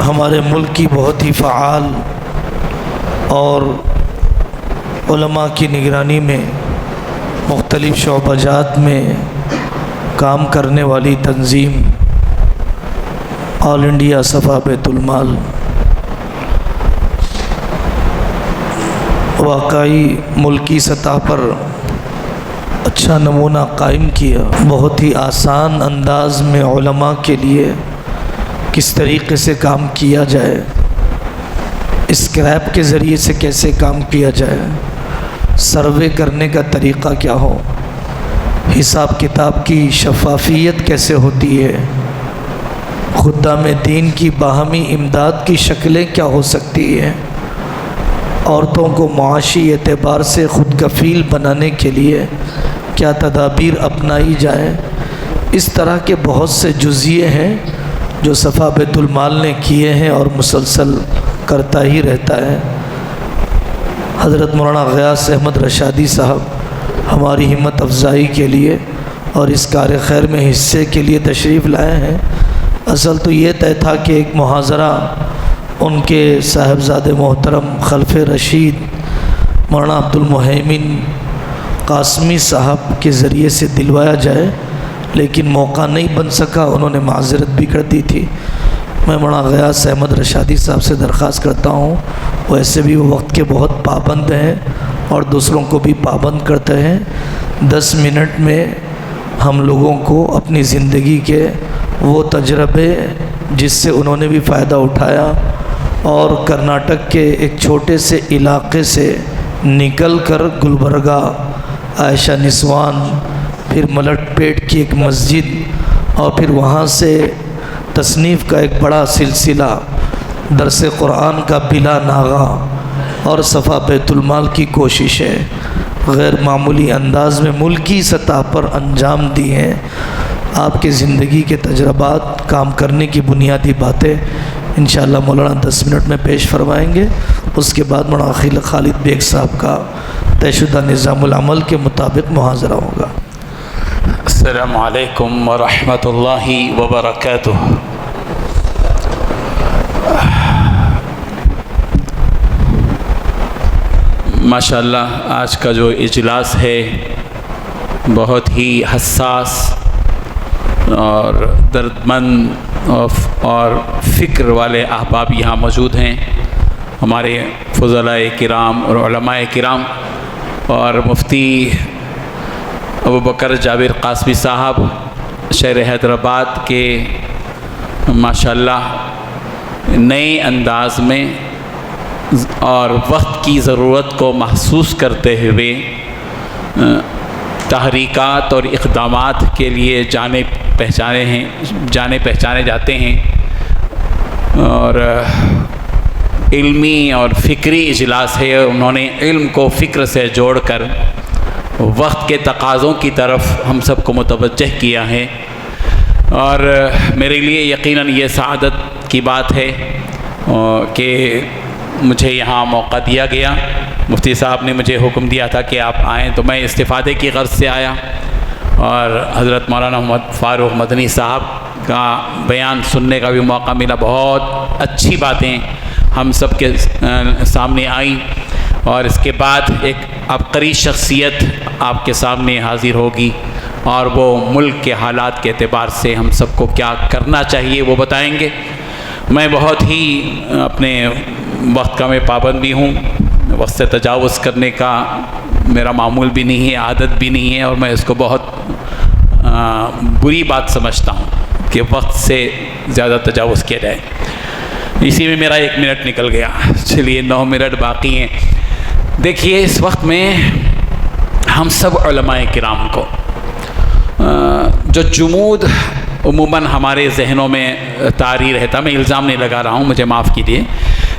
ہمارے ملک کی بہت ہی فعال اور علماء کی نگرانی میں مختلف شعبہ جات میں کام کرنے والی تنظیم آل انڈیا صفا بیت المال واقعی ملکی سطح پر اچھا نمونہ قائم کیا۔ بہت ہی آسان انداز میں علماء کے لیے کس طریقے سے کام کیا جائے، اسکریپ کے ذریعے سے کیسے کام کیا جائے، سروے کرنے کا طریقہ کیا ہو، حساب کتاب کی شفافیت کیسے ہوتی ہے، خدام دین کی باہمی امداد کی شکلیں کیا ہو سکتی ہیں، عورتوں کو معاشی اعتبار سے خود کفیل بنانے کے لیے کیا تدابیر اپنائی جائیں، اس طرح کے بہت سے جزیے ہیں جو صفا بیت المال نے کیے ہیں اور مسلسل کرتا ہی رہتا ہے۔ حضرت مولانا غیاث احمد رشادی صاحب ہماری ہمت افزائی کے لیے اور اس کار خیر میں حصے کے لیے تشریف لائے ہیں۔ اصل تو یہ طے تھا کہ ایک محاضرہ ان کے صاحبزادے محترم خلف رشید مولانا عبدالمہیمن قاسمی صاحب کے ذریعے سے دلوایا جائے، لیکن موقع نہیں بن سکا، انہوں نے معذرت بھی کر دی تھی۔ میں مولانا غیاث احمد رشادی صاحب سے درخواست کرتا ہوں، ویسے بھی وہ وقت کے بہت پابند ہیں اور دوسروں کو بھی پابند کرتے ہیں، 10 منٹ میں ہم لوگوں کو اپنی زندگی کے وہ تجربے جس سے انہوں نے بھی فائدہ اٹھایا اور کرناٹک کے ایک چھوٹے سے علاقے سے نکل کر گلبرگہ، عائشہ نسوان، پھر ملٹ پیٹ کی ایک مسجد اور پھر وہاں سے تصنیف کا ایک بڑا سلسلہ، درس قرآن کا بلا ناغہ اور صفا بیت المال کی کوششیں غیر معمولی انداز میں ملکی سطح پر انجام دی ہیں۔ آپ کی زندگی کے تجربات، کام کرنے کی بنیادی باتیں انشاءاللہ مولانا 10 منٹ میں پیش فرمائیں گے۔ اس کے بعد مولانا خالد بیگ صاحب کا طے شدہ نظام العمل کے مطابق محاضرہ ہوگا۔ السلام علیکم ورحمۃ اللہ وبرکاتہ۔ ماشاءاللہ آج کا جو اجلاس ہے بہت ہی حساس اور دردمند اور فکر والے احباب یہاں موجود ہیں، ہمارے فضلاء کرام اور علماء کرام اور مفتی ابوبکر جابر قاسمی صاحب شہر حیدرآباد کے ماشاءاللہ نئے انداز میں اور وقت کی ضرورت کو محسوس کرتے ہوئے تحریکات اور اقدامات کے لیے جانے پہچانے جاتے ہیں، اور علمی اور فکری اجلاس ہے۔ انہوں نے علم کو فکر سے جوڑ کر وقت کے تقاضوں کی طرف ہم سب کو متوجہ کیا ہے، اور میرے لیے یقیناً یہ سعادت کی بات ہے کہ مجھے یہاں موقع دیا گیا۔ مفتی صاحب نے مجھے حکم دیا تھا کہ آپ آئیں، تو میں استفادے کی غرض سے آیا، اور حضرت مولانا محمد فاروق مدنی صاحب کا بیان سننے کا بھی موقع ملا۔ بہت اچھی باتیں ہم سب کے سامنے آئیں، اور اس کے بعد ایک عبقری شخصیت آپ کے سامنے حاضر ہوگی، اور وہ ملک کے حالات کے اعتبار سے ہم سب کو کیا کرنا چاہیے وہ بتائیں گے۔ میں بہت ہی اپنے وقت کا میں پابند بھی ہوں، وقت سے تجاوز کرنے کا میرا معمول بھی نہیں ہے، عادت بھی نہیں ہے، اور میں اس کو بہت بری بات سمجھتا ہوں کہ وقت سے زیادہ تجاوز کیا جائے۔ اسی میں میرا 1 منٹ نکل گیا، چلیے 9 منٹ باقی ہیں۔ دیکھیے اس وقت میں ہم سب علماء کرام کو جو جمود عموماً ہمارے ذہنوں میں طاری رہتا، میں الزام نہیں لگا رہا ہوں، مجھے معاف کیجیے،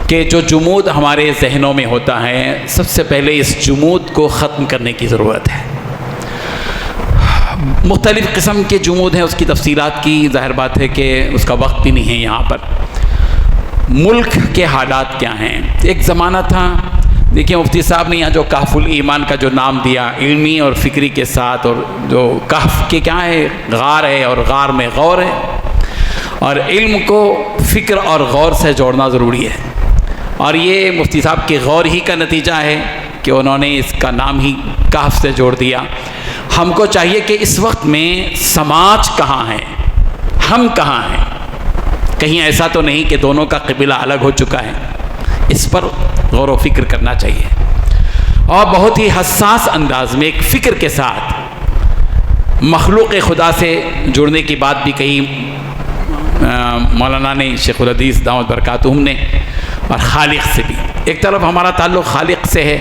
کہ جو جمود ہمارے ذہنوں میں ہوتا ہے، سب سے پہلے اس جمود کو ختم کرنے کی ضرورت ہے۔ مختلف قسم کے جمود ہیں، اس کی تفصیلات کی ظاہر بات ہے کہ اس کا وقت بھی نہیں ہے یہاں پر۔ ملک کے حالات کیا ہیں؟ ایک زمانہ تھا، دیکھیں مفتی صاحب نے یہاں جو کہف الایمان کا جو نام دیا، علمی اور فکری کے ساتھ، اور جو کہف کے کیا ہے، غار ہے، اور غار میں غور ہے، اور علم کو فکر اور غور سے جوڑنا ضروری ہے، اور یہ مفتی صاحب کے غور ہی کا نتیجہ ہے کہ انہوں نے اس کا نام ہی کہف سے جوڑ دیا۔ ہم کو چاہیے کہ اس وقت میں سماج کہاں ہے، ہم کہاں ہیں، کہیں ایسا تو نہیں کہ دونوں کا قبلہ الگ ہو چکا ہے، اس پر غور و فکر کرنا چاہیے، اور بہت ہی حساس انداز میں ایک فکر کے ساتھ مخلوق خدا سے جڑنے کی بات بھی کہی مولانا نے، شیخ الحدیث دامت برکاتہم نے، اور خالق سے بھی۔ ایک طرف ہمارا تعلق خالق سے ہے،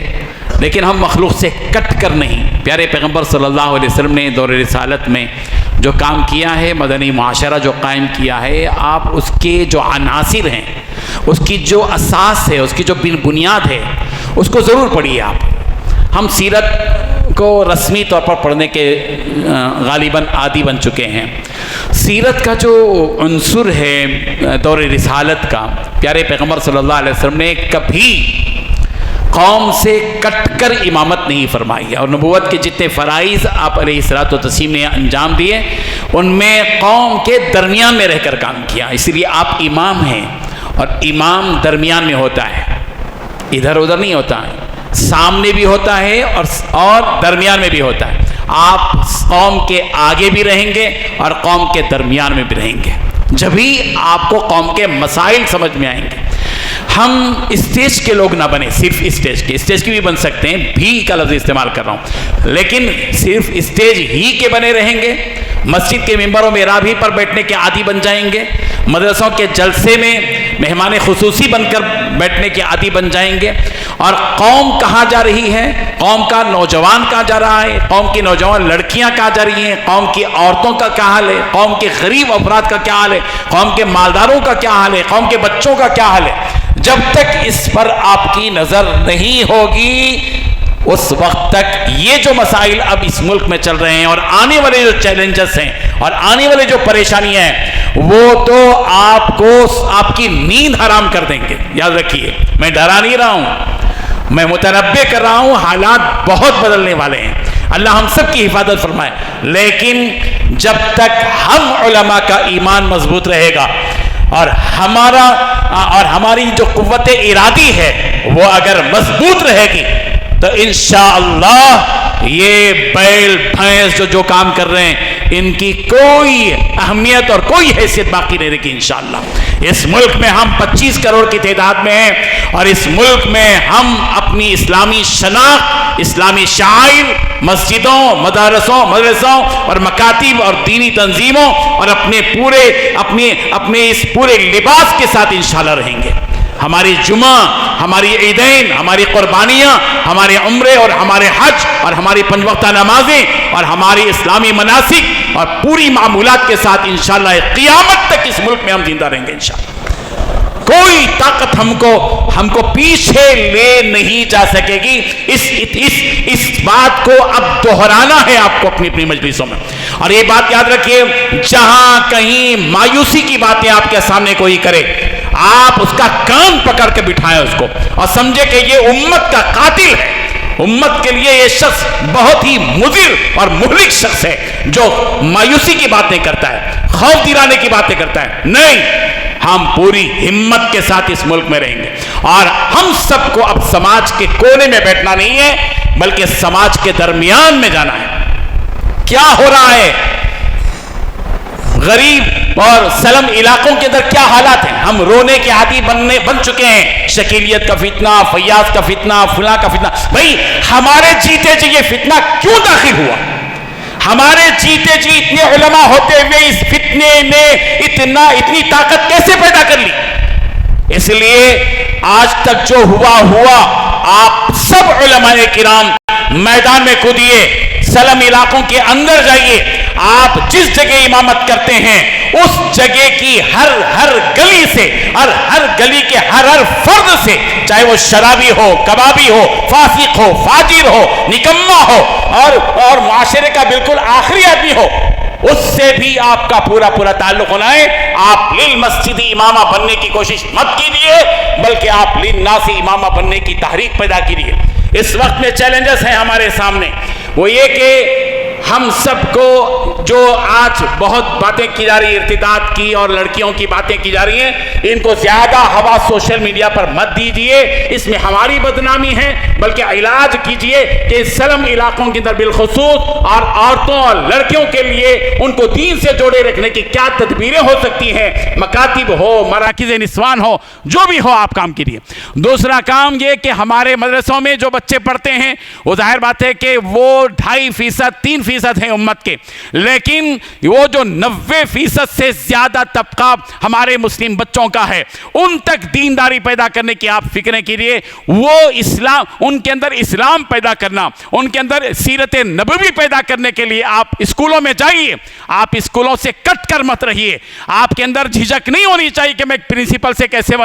لیکن ہم مخلوق سے کٹ کر نہیں۔ پیارے پیغمبر صلی اللہ علیہ وسلم نے دور رسالت میں جو کام کیا ہے، مدنی معاشرہ جو قائم کیا ہے، آپ اس کے جو عناصر ہیں، اس کی جو اساس ہے، اس کی جو بنیاد ہے، اس کو ضرور پڑھیے آپ۔ ہم سیرت کو رسمی طور پر پڑھنے کے غالباً عادی بن چکے ہیں۔ سیرت کا جو عنصر ہے دور رسالت کا، پیارے پیغمبر صلی اللہ علیہ وسلم نے کبھی قوم سے کٹ کر امامت نہیں فرمائی، اور نبوت کے جتنے فرائض آپ علیہ الصلوۃ والتسلیم نے انجام دیے، ان میں قوم کے درمیان میں رہ کر کام کیا۔ اس لیے آپ امام ہیں، اور امام درمیان میں ہوتا ہے، ادھر ادھر نہیں ہوتا ہے، سامنے بھی ہوتا ہے اور درمیان میں بھی ہوتا ہے۔ آپ قوم کے آگے بھی رہیں گے اور قوم کے درمیان میں بھی رہیں گے، جبھی آپ کو قوم کے مسائل سمجھ میں آئیں گے۔ ہم اسٹیج کے لوگ نہ بنے، صرف اسٹیج کے بھی بن سکتے ہیں، بھی کا لفظ استعمال کر رہا ہوں، لیکن صرف اسٹیج ہی کے بنے رہیں گے، مسجد کے ممبر و محراب ہی پر بیٹھنے کے عادی بن جائیں گے، مدرسوں کے جلسے میں مہمان خصوصی بن کر بیٹھنے کے عادی بن جائیں گے، اور قوم کہاں جا رہی ہے، قوم کا نوجوان کہاں جا رہا ہے، قوم کی نوجوان لڑکیاں کہاں جا رہی ہیں، قوم کی عورتوں کا کیا حال ہے، قوم کے غریب افراد کا کیا حال ہے، قوم کے مالداروں کا کیا حال ہے، قوم کے بچوں کا کیا حال ہے، جب تک اس پر آپ کی نظر نہیں ہوگی، اس وقت تک یہ جو مسائل اب اس ملک میں چل رہے ہیں، اور آنے والے جو چیلنجز ہیں، اور آنے والے جو پریشانیاں ہیں، وہ تو آپ کو آپ کی نیند حرام کر دیں گے۔ یاد رکھیے، میں ڈرا نہیں رہا ہوں، میں متنبع کر رہا ہوں، حالات بہت بدلنے والے ہیں، اللہ ہم سب کی حفاظت فرمائے، لیکن جب تک ہم علماء کا ایمان مضبوط رہے گا، اور ہماری جو قوت ارادی ہے وہ اگر مضبوط رہے گی، تو انشاءاللہ یہ بیل بھینس جو کام کر رہے ہیں، ان کی کوئی اہمیت اور کوئی حیثیت باقی نہیں رہے گی انشاءاللہ۔ اس ملک میں ہم 25 کروڑ کی تعداد میں ہیں، اور اس ملک میں ہم اپنی اسلامی شناخت، اسلامی شعائر، مسجدوں، مدرسوں اور مکاتب اور دینی تنظیموں اور اپنے اس پورے لباس کے ساتھ انشاءاللہ رہیں گے۔ ہماری جمعہ، ہماری عیدین، ہماری قربانیاں، ہمارے عمرے اور ہمارے حج اور ہماری 5 وقتہ نمازیں اور ہماری اسلامی مناسک اور پوری معمولات کے ساتھ انشاءاللہ قیامت تک اس ملک میں ہم زندہ رہیں گے انشاءاللہ۔ کوئی طاقت ہم کو پیچھے لے نہیں جا سکے گی۔ اس بات کو اب دہرانا ہے آپ کو اپنی مجلسوں میں، اور یہ بات یاد رکھیے، جہاں کہیں مایوسی کی باتیں آپ کے سامنے کوئی کرے، آپ اس کا کان پکڑ کے بٹھائیں اس کو، اور سمجھے کہ یہ امت کا قاتل ہے، امت کے لیے یہ شخص بہت ہی مضر اور مہلک شخص ہے، جو مایوسی کی باتیں کرتا ہے، خوف دلانے کی باتیں کرتا ہے۔ نہیں، ہم پوری ہمت کے ساتھ اس ملک میں رہیں گے، اور ہم سب کو اب سماج کے کونے میں بیٹھنا نہیں ہے، بلکہ سماج کے درمیان میں جانا ہے۔ کیا ہو رہا ہے غریب اور سلم علاقوں کے اندر، کیا حالات ہیں، ہم رونے کے عادی بن چکے ہیں، شکیلیت کا فتنہ، فیاض کا فتنہ، فلاں کا فتنہ۔ بھئی ہمارے جیتے جی یہ فتنہ کیوں داخل ہوا؟ ہمارے جیتے جی اتنے علماء ہوتے ہوئے اس فتنے نے اتنی طاقت کیسے پیدا کر لی؟ اس لیے آج تک جو ہوا، آپ سب علماء کرام میدان میں کودیے، سلم علاقوں کے اندر جائیے، آپ جس جگہ امامت کرتے ہیں اس جگہ کی ہر گلی سے، ہر گلی کے ہر فرد سے، چاہے وہ شرابی ہو، کبابی ہو، فاسق ہو، فاجر ہو، نکما ہو، اور معاشرے کا بالکل آخری آدمی ہو، اس سے بھی آپ کا پورا تعلق ہونا ہے۔ آپ للمسجد امامہ بننے کی کوشش مت کیجیے، بلکہ آپ للناس امامہ بننے کی تحریک پیدا کیجیے۔ اس وقت میں چیلنجز ہیں ہمارے سامنے، وہ یہ کہ ہم سب کو جو آج بہت باتیں کی جا رہی ہیں ارتداد کی اور لڑکیوں کی باتیں کی جا رہی ہیں، ان کو زیادہ ہوا سوشل میڈیا پر مت دیجئے، اس میں ہماری بدنامی ہے، بلکہ علاج کیجئے کہ سلم علاقوں کے اندر بالخصوص اور عورتوں اور لڑکیوں کے لیے ان کو دین سے جوڑے رکھنے کی کیا تدبیریں ہو سکتی ہیں، مکاتب ہو، مراکز نسوان ہو، جو بھی ہو آپ کام کیجئے۔ دوسرا کام یہ کہ ہمارے مدرسوں میں جو بچے پڑھتے ہیں وہ ظاہر بات ہے کہ وہ 2.5%، 3% ہیں امت کے، لیکن وہ جو 90% سے زیادہ طبقہ ہمارے مسلم بچوں کا ہے، ان تک دینداری پیدا کرنے کی آپ فکریں کیجئے۔ وہ اسلام، ان کے اندر اسلام پیدا کرنا، ان کے اندر سیرت نبوی پیدا کرنے کے لیے آپ اسکولوں میں جائیے۔ آپ اسکولوں سے کٹ کر مت رہیے۔ آپ کے اندر جھجک نہیں ہونی چاہیے کہ میں پرنسپل سے کیسے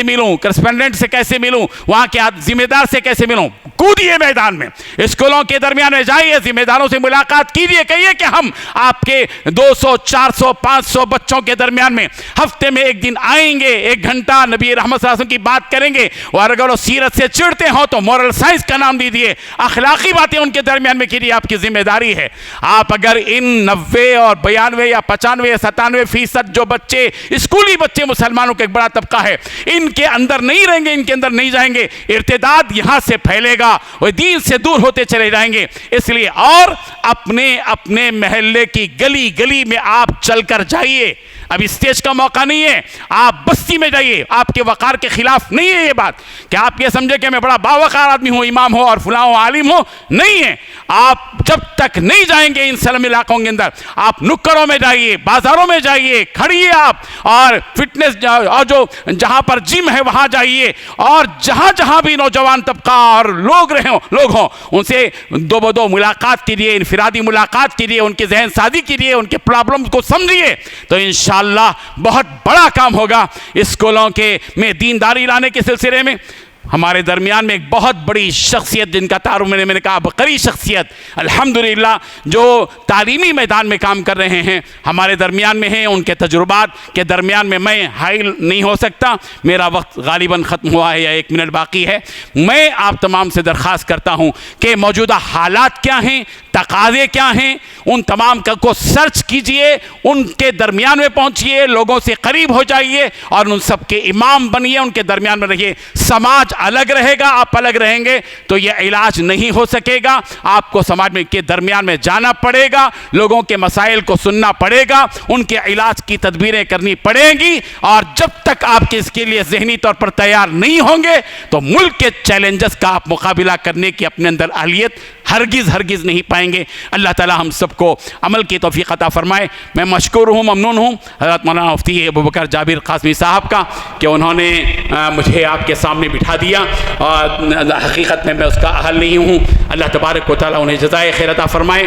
ملوں، کرسپنڈنٹ سے کیسے ملوں، وہاں کے ذمہ دار سے کیسے ملوں۔ کودیے میدان میں، اسکولوں کے درمیان میں جائیے، ذمہ داروں سے ملاقات کیجیے، کہیے کہ ہم آپ کے 200، 400، 500 بچوں کے درمیان میں ہفتے میں ایک دن آئیں گے، 1 گھنٹہ نبی رحمت صلی اللہ علیہ وسلم کی بات کریں گے، اور اگر وہ سیرت سے چڑھتے ہوں تو مورل سائنس کا نام دیجیے، اخلاقی باتیں ان کے درمیان میں کیجیے، آپ کی ذمہ داری ہے۔ آپ اگر ان 90 اور 92 یا 95 یا 97% جو بچے، اسکولی بچے مسلمانوں کا ایک بڑا طبقہ ہے، ان کے اندر نہیں رہیں گے، ان کے اندر نہیں جائیں گے، ارتداد یہاں سے پھیلے گا، وہ دین سے دور ہوتے چلے جائیں گے۔ اس لیے اور اپنے محلے کی گلی گلی میں آپ چل کر جائیے۔ اب اسٹیج کا موقع نہیں ہے، آپ بستی میں جائیے۔ آپ کے وقار کے خلاف نہیں ہے یہ بات کہ آپ یہ سمجھے کہ میں بڑا باوقار آدمی ہوں، امام ہوں اور فلاں ہوں، عالم ہوں، نہیں ہے۔ آپ جب تک نہیں جائیں گے ان سلم علاقوں کے اندر، آپ نکڑوں میں جائیے، بازاروں میں جائیے، کھڑیے آپ، اور فٹنس اور جو جہاں پر جم ہے وہاں جائیے، اور جہاں جہاں بھی نوجوان طبقہ اور لوگ ہوں ان سے 2 ملاقات کیجیے، انفرادی ملاقات کیجیے، ان کے ذہن سازی کیجیے، ان کے پرابلم کو سمجھیے، تو انشاءاللہ بہت بڑا کام ہوگا اسکولوں میں دینداری لانے کے سلسلے میں۔ ہمارے درمیان میں ایک بہت بڑی شخصیت جن کا تعارف میں نے کہا عبقری شخصیت الحمدللہ جو تعلیمی میدان میں کام کر رہے ہیں ہمارے درمیان میں ہیں، ان کے تجربات کے درمیان میں میں حائل نہیں ہو سکتا۔ میرا وقت غالباً ختم ہوا ہے یا 1 منٹ باقی ہے۔ میں آپ تمام سے درخواست کرتا ہوں کہ موجودہ حالات کیا ہیں، تقاضے کیا ہیں، ان تمام کو سرچ کیجئے، ان کے درمیان میں پہنچیے، لوگوں سے قریب ہو جائیے اور ان سب کے امام بنیے، ان کے درمیان میں رہیے۔ سماج الگ رہے گا، آپ الگ رہیں گے تو یہ علاج نہیں ہو سکے گا۔ آپ کو سماج میں کے درمیان میں جانا پڑے گا، لوگوں کے مسائل کو سننا پڑے گا، ان کے علاج کی تدبیریں کرنی پڑیں گی، اور جب تک آپ اس کے لیے ذہنی طور پر تیار نہیں ہوں گے تو ملک کے چیلنجز کا آپ مقابلہ کرنے کی اپنے اندر اہلیت ہرگز نہیں پائیں گے۔ اللہ تعالی ہم سب کو عمل کی توفیق عطا فرمائے۔ میں مشکور ہوں، ممنون ہوں حضرت مولانا مفتی ابوبکر جابر قاسمی صاحب کا کہ انہوں نے مجھے آپ کے سامنے بٹھا دیا، اور حقیقت میں اس کا اہل نہیں ہوں۔ اللہ تبارک و تعالی انہیں جزائے خیر عطا فرمائے۔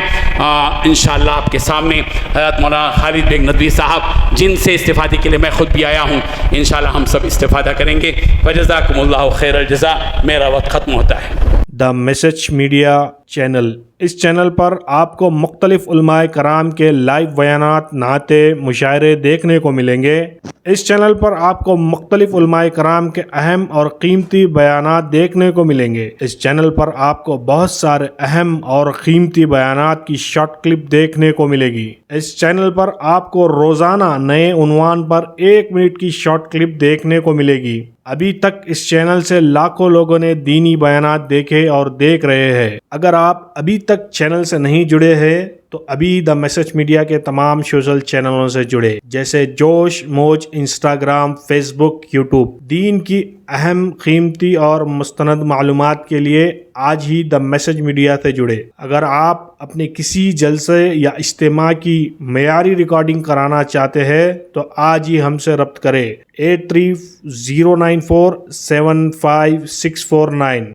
انشاءاللہ آپ کے سامنے حضرت مولانا خالد بیگ ندوی صاحب جن سے استفادے کے لیے میں خود بھی آیا ہوں، انشاءاللہ ہم سب استفادہ کریں گے۔ وجزاکم اللہ خیر الجزاء۔ میرا وقت ختم ہوتا ہے۔ دا میسج میڈیا چینل، اس چینل پر آپ کو مختلف علماء کرام کے لائیو بیانات، نعتیں، مشاعرے دیکھنے کو ملیں گے۔ اس چینل پر آپ کو مختلف علماء کرام کے اہم اور قیمتی بیانات دیکھنے کو ملیں گے۔ اس چینل پر آپ کو بہت سارے اہم اور قیمتی بیانات کی شارٹ کلپ دیکھنے کو ملے گی۔ اس چینل پر آپ کو روزانہ نئے عنوان پر 1 منٹ کی شارٹ کلپ دیکھنے کو ملے گی۔ ابھی تک اس چینل سے لاکھوں لوگوں نے دینی بیانات دیکھے اور دیکھ رہے ہیں۔ اگر آپ ابھی تک چینل سے نہیں جڑے ہیں تو ابھی دا میسج میڈیا کے تمام سوشل چینلوں سے جڑے، جیسے جوش، موج، انسٹاگرام، فیس بک، یوٹیوب۔ دین کی اہم، قیمتی اور مستند معلومات کے لیے آج ہی دا میسج میڈیا سے جڑے۔ اگر آپ اپنے کسی جلسے یا اجتماع کی معیاری ریکارڈنگ کرانا چاہتے ہیں تو آج ہی ہم سے رابطہ کریں۔ 8309475649